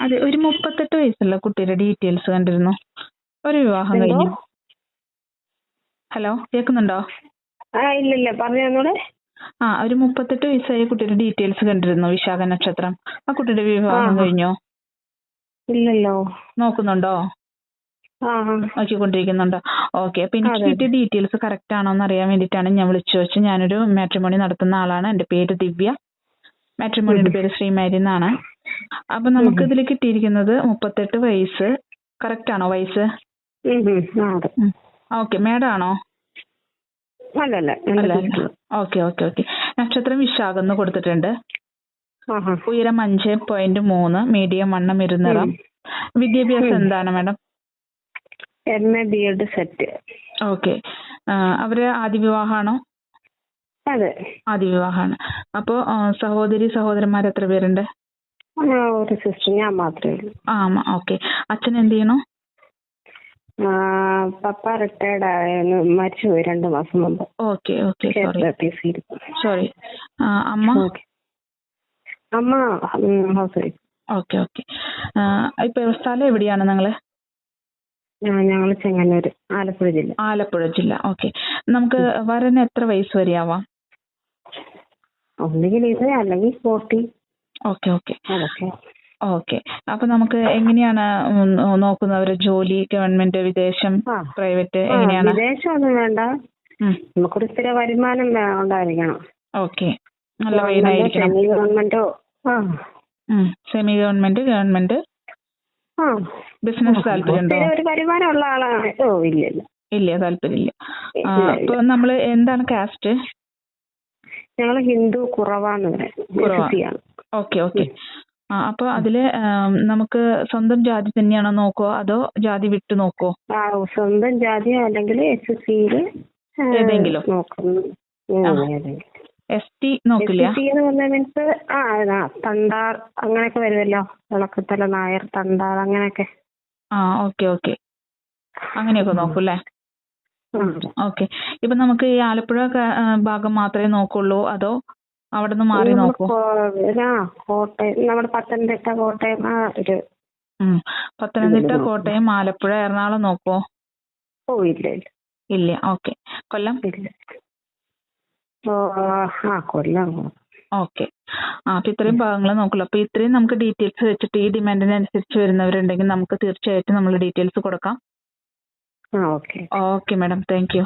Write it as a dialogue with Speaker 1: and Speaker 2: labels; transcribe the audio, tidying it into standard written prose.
Speaker 1: അതെ, ഒരു 38 വയസ്സുള്ള കുട്ടിയുടെ ഡീറ്റെയിൽസ് കണ്ടിരുന്നു. ഒരു വിവാഹം
Speaker 2: എന്തോ?
Speaker 1: കഴിഞ്ഞു. ഹലോ, കേൾക്കുന്നുണ്ടോ?
Speaker 2: ഇല്ലില്ല, പറഞ്ഞു തന്നോളെ.
Speaker 1: ഒരു 38 വയസ്സായ കുട്ടിയുടെ ഡീറ്റെയിൽസ് കണ്ടിരുന്നു. വിശാഖ നക്ഷത്രം. ആ കുട്ടിയുടെ വിവാഹം
Speaker 2: ആ
Speaker 1: കഴിഞ്ഞോ?
Speaker 2: ഇല്ലല്ലോ.
Speaker 1: നോക്കുന്നുണ്ടോ?
Speaker 2: ആ
Speaker 1: നോക്കിക്കൊണ്ടിരിക്കുന്നുണ്ടോ? ഓക്കെ. അപ്പൊ എനിക്ക്
Speaker 2: അതെ
Speaker 1: കിട്ടിയ ഡീറ്റെയിൽസ് കറക്റ്റ് ആണോ എന്ന് അറിയാൻ വേണ്ടിയിട്ടാണ് ഞാൻ വിളിച്ചു വെച്ചത്. ഞാനൊരു മാട്രിമോണി നടത്തുന്ന ആളാണ്. എന്റെ പേര് ദിവ്യ. മാട്രിമോണിയുടെ പേര് ശ്രീമാരി എന്നാണ്. അപ്പൊ നമുക്ക് ഇതിൽ കിട്ടിയിരിക്കുന്നത് 38 വയസ്സ്. കറക്റ്റ് ആണോ വയസ്സ്?
Speaker 2: അതെ.
Speaker 1: ഓക്കെ. മേഡം ആണോ?
Speaker 2: അല്ലല്ല,
Speaker 1: അല്ല. Okay okay okay. നക്ഷത്രം വിശാഖം എന്ന് കൊടുത്തിട്ടുണ്ട്. ഉയരം 5.3, മീഡിയം വണ്ണം, ഇരുനിറം. വിദ്യാഭ്യാസം എന്താണ് madam?
Speaker 2: MA B.Ed set.
Speaker 1: Okay. അവര് ആദ്യ വിവാഹമാണോ?
Speaker 2: അതെ.
Speaker 1: ആദ്യ വിവാഹമാണ്. അപ്പോ സഹോദരി സഹോദരന്മാർ എത്ര പേരുണ്ട്?
Speaker 2: ഒരു സിസ്റ്റർ, ഞാൻ മാത്രമേ ഉള്ളൂ.
Speaker 1: ഓക്കെ. അച്ഛൻ എന്ത് ചെയ്യണു?
Speaker 2: പപ്പ റിട്ടയർഡ് ആയിരുന്നു, മരിച്ചുപോയി 2 മാസം മുമ്പ്.
Speaker 1: Okay okay. സോറി. അമ്മ?
Speaker 2: അമ്മ ഹൗസ് വൈഫ്.
Speaker 1: Okay okay. ഇപ്പൊ സ്ഥലം എവിടെയാണ് നിങ്ങള്?
Speaker 2: ഞങ്ങള് ചെങ്ങന്നൂര്, ആലപ്പുഴ ജില്ല.
Speaker 1: ആലപ്പുഴ ജില്ല. ഓക്കെ. നമുക്ക് വരന് എത്ര വയസ്സ് വരെയാവാം?
Speaker 2: ഒന്നുകിൽ ഇത്, അല്ലെങ്കിൽ 40.
Speaker 1: Okay okay okay. അപ്പൊ നമുക്ക് എങ്ങനെയാണ് നോക്കുന്നവര്? ജോലി, ഗവൺമെന്റ്, വിദേശം, പ്രൈവറ്റ്, എങ്ങനെയാണ്?
Speaker 2: വിദേശമൊന്നും വേണ്ട, നമുക്കൊരു സ്ഥിര വരുമാനം ഉണ്ടായിരിക്കണം.
Speaker 1: ഓക്കെ. നല്ല വൈനായിരിക്കണം.
Speaker 2: സെമി ഗവൺമെന്റോ.
Speaker 1: Semi government, government. ബിസിനസ് താല്പര്യമുണ്ടോ?
Speaker 2: ഒരു വരുമാനമുള്ള ആളാണ്. ഇല്ല,
Speaker 1: താല്പര്യമില്ല. അപ്പൊ നമ്മള് എന്താണ് കാസ്റ്റ്?
Speaker 2: ഞങ്ങള് ഹിന്ദു കുറവാന്ന് പറയാം.
Speaker 1: Okay okay. അപ്പൊ അതില് നമുക്ക് സ്വന്തം ജാതി തന്നെയാണോ നോക്കോ, അതോ ജാതി വിട്ടു നോക്കോ?
Speaker 2: സ്വന്തം ജാതിയോ അല്ലെങ്കിൽ SC
Speaker 1: ഏതെങ്കിലും ST നോക്കില്ല?
Speaker 2: മീൻസ് തണ്ടാർ അങ്ങനെയൊക്കെ വരുമല്ലോ, വിളക്കത്തല നായർ, തണ്ടാർ, അങ്ങനെയൊക്കെ.
Speaker 1: Okay okay. അങ്ങനെയൊക്കെ നോക്കൂല്ലേ? ഓക്കെ. ഇപ്പൊ നമുക്ക് ഈ ആലപ്പുഴ ഭാഗം മാത്രമേ നോക്കുള്ളൂ, അതോ അവിടെ നിന്ന് മാറി നോക്കൂ?
Speaker 2: കോട്ടയം, നമ്മുടെ പത്തനംതിട്ട, കോട്ടയം,
Speaker 1: പത്തനംതിട്ട, കോട്ടയം, ആലപ്പുഴ, എറണാകുളം നോക്കോ? ഇല്ല. ഓക്കെ. കൊല്ലം?
Speaker 2: കൊല്ലം.
Speaker 1: ഓക്കെ. അപ്പൊ ഇത്രയും ഭാഗങ്ങൾ നോക്കുള്ളൂ. അപ്പൊ ഇത്രയും നമുക്ക് ഡീറ്റെയിൽസ് വെച്ചിട്ട് ഈ ഡിമാൻഡിനനുസരിച്ച് വരുന്നവരുണ്ടെങ്കിൽ നമുക്ക് തീർച്ചയായിട്ടും നമ്മൾ ഡീറ്റെയിൽസ് കൊടുക്കാം. Okay madam, thank you.